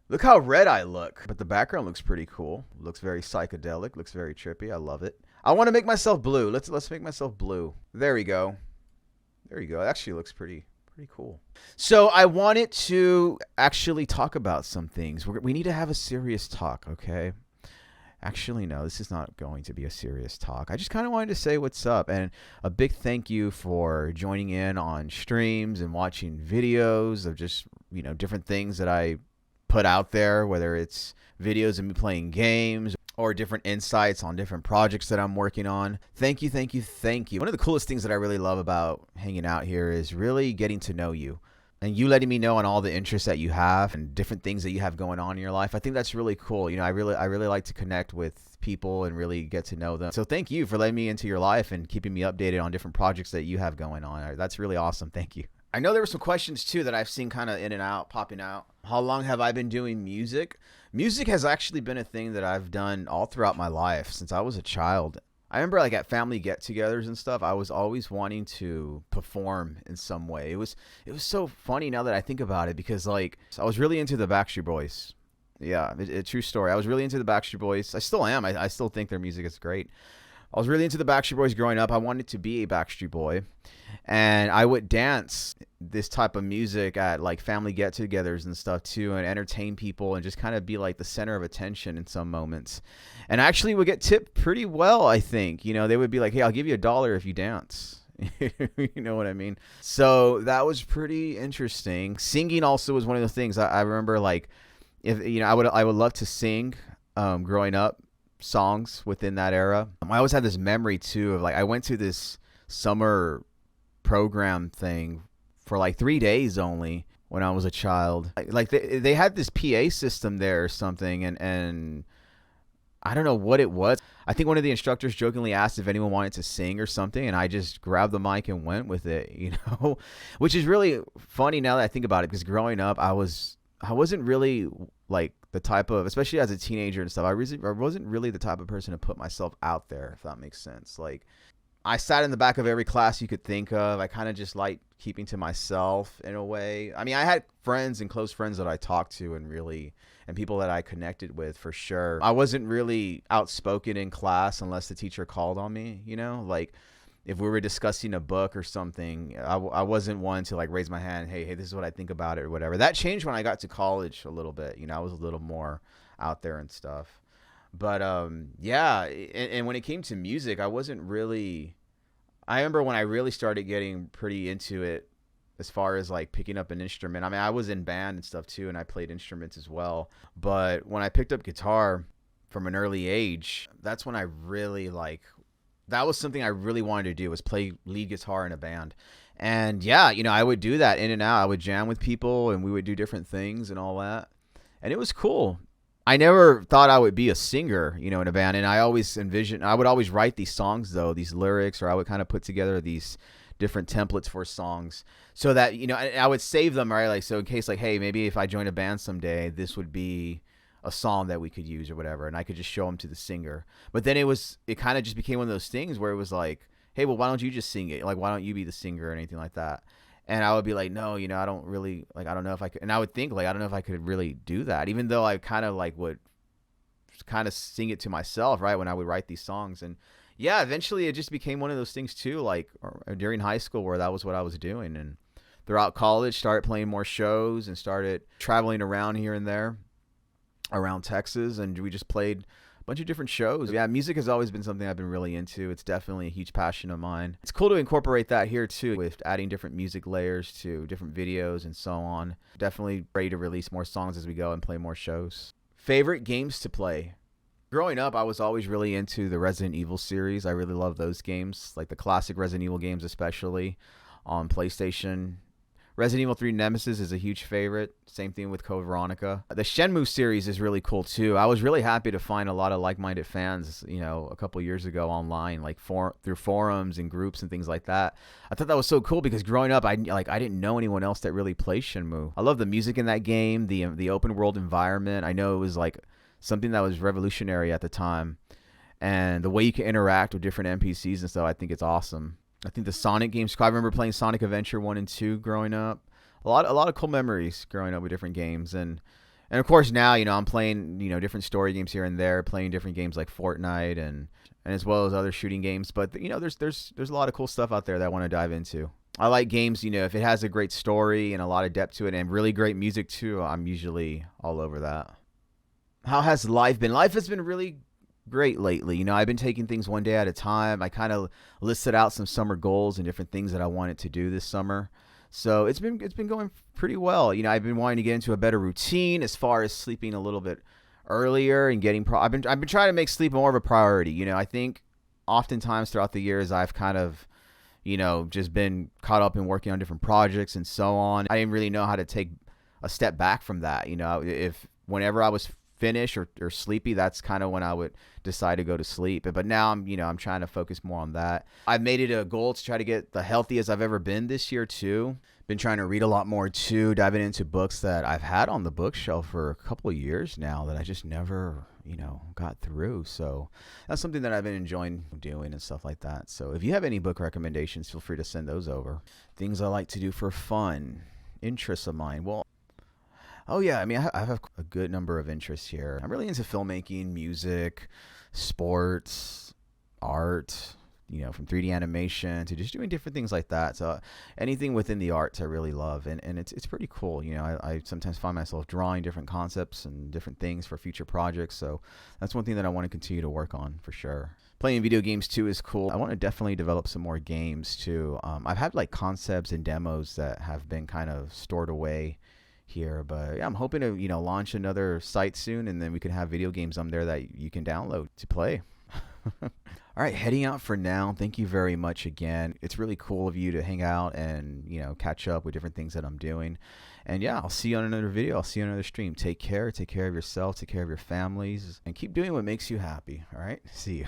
Look how red I look. But the background looks pretty cool. Looks very psychedelic. Looks very trippy. I love it. I want to make myself blue. Let's make myself blue. There we go. There you go. It actually looks pretty cool. So I wanted to actually talk about some things. We need to have a serious talk, okay? Actually, no, this is not going to be a serious talk. I just kind of wanted to say what's up and a big thank you for joining in on streams and watching videos of just, different things that I put out there, whether it's videos of me playing games or different insights on different projects that I'm working on. Thank you, thank you, thank you. One of the coolest things that I really love about hanging out here is really getting to know you and you letting me know on all the interests that you have and different things that you have going on in your life. I think that's really cool. I really like to connect with people and really get to know them. So thank you for letting me into your life and keeping me updated on different projects that you have going on. That's really awesome. Thank you. I know there were some questions too that I've seen kind of in and out, popping out. How long have I been doing music? Music has actually been a thing that I've done all throughout my life since I was a child. I remember like at family get-togethers and stuff, I was always wanting to perform in some way. It was so funny now that I think about it because like I was really into the Backstreet Boys. Yeah, true story. I was really into the Backstreet Boys. I still am. I still think their music is great. I was really into the Backstreet Boys growing up. I wanted to be a Backstreet Boy. And I would dance this type of music at like family get-togethers and stuff too, and entertain people and just kind of be like the center of attention in some moments. And I actually would get tipped pretty well, I think. They would be like, "Hey, I'll give you $1 if you dance." You know what I mean? So that was pretty interesting. Singing also was one of the things I remember. Like, if I would love to sing growing up songs within that era. I always had this memory too of like I went to this summer program thing for like 3 days only when I was a child. Like they had this PA system there or something, and I don't know what it was. I think one of the instructors jokingly asked if anyone wanted to sing or something, and I just grabbed the mic and went with it, which is really funny now that I think about it, because growing up I wasn't really like the type of, especially as a teenager and stuff, I wasn't really the type of person to put myself out there, if that makes sense. Like, I sat in the back of every class you could think of. I kind of just liked keeping to myself in a way. I mean, I had friends and close friends that I talked to and people that I connected with for sure. I wasn't really outspoken in class unless the teacher called on me, like if we were discussing a book or something, I wasn't one to like raise my hand, hey, this is what I think about it or whatever. That changed when I got to college a little bit. I was a little more out there and stuff. But yeah, and when it came to music, I wasn't really. I remember when I really started getting pretty into it, as far as like picking up an instrument. I mean, I was in band and stuff too, and I played instruments as well. But when I picked up guitar from an early age, that's when I really like. That was something I really wanted to do, was play lead guitar in a band. And yeah, I would do that in and out. I would jam with people and we would do different things and all that. And it was cool. I never thought I would be a singer, in a band. And I would always write these songs, though, these lyrics, or I would kind of put together these different templates for songs so that, I would save them, right? Like, so in case, like, hey, maybe if I join a band someday, this would be a song that we could use or whatever. And I could just show them to the singer. But then it kind of just became one of those things where it was like, hey, well, why don't you just sing it? Like, why don't you be the singer or anything like that? And I would be like, no, I don't really, like, I don't know if I could. And I would think, like, I don't know if I could really do that, even though I kind of, like, would kind of sing it to myself, right, when I would write these songs. And, yeah, eventually it just became one of those things, too, like, during high school where that was what I was doing. And throughout college, started playing more shows and started traveling around here and there around Texas. And we just played bunch of different shows. Yeah, music has always been something I've been really into. It's definitely a huge passion of mine. It's cool to incorporate that here too, with adding different music layers to different videos and so on. Definitely ready to release more songs as we go and play more shows. Favorite games to play? Growing up, I was always really into the Resident Evil series. I really love those games, like the classic Resident Evil games, especially on PlayStation. Resident Evil 3 Nemesis is a huge favorite. Same thing with Code Veronica. The Shenmue series is really cool too. I was really happy to find a lot of like-minded fans, a couple years ago online, like through forums and groups and things like that. I thought that was so cool because growing up, I didn't know anyone else that really plays Shenmue. I love the music in that game, the open world environment. I know it was like something that was revolutionary at the time, and the way you can interact with different NPCs and stuff, I think it's awesome. I think the Sonic games, I remember playing Sonic Adventure 1 and 2 growing up. A lot of cool memories growing up with different games. And And of course now, I'm playing, different story games here and there, playing different games like Fortnite and as well as other shooting games. But there's a lot of cool stuff out there that I want to dive into. I like games, if it has a great story and a lot of depth to it and really great music too, I'm usually all over that. How has life been? Life has been really great lately. I've been taking things one day at a time. I kind of listed out some summer goals and different things that I wanted to do this summer. So it's been going pretty well. I've been wanting to get into a better routine as far as sleeping a little bit earlier and getting I've been trying to make sleep more of a priority. I think oftentimes throughout the years I've kind of just been caught up in working on different projects and so on. I didn't really know how to take a step back from that. If whenever I was finished or sleepy, that's kind of when I would decide to go to sleep. But now I'm trying to focus more on that. I've made it a goal to try to get the healthiest I've ever been this year too. Been trying to read a lot more too, diving into books that I've had on the bookshelf for a couple of years now that I just never, got through. So that's something that I've been enjoying doing and stuff like that. So if you have any book recommendations, feel free to send those over. Things I like to do for fun, interests of mine. Well, oh yeah, I have a good number of interests here. I'm really into filmmaking, music, sports, art, from 3D animation to just doing different things like that. So anything within the arts I really love, and it's pretty cool. I sometimes find myself drawing different concepts and different things for future projects. So that's one thing that I want to continue to work on for sure. Playing video games too is cool. I want to definitely develop some more games too. I've had like concepts and demos that have been kind of stored away here, but yeah, I'm hoping to launch another site soon, and then we can have video games on there that you can download to play. All right, heading out for now. Thank you very much again. It's really cool of you to hang out and catch up with different things that I'm doing. And yeah, I'll see you on another video. I'll see you on another stream. Take care of yourself, take care of your families, and keep doing what makes you happy. All right, see you.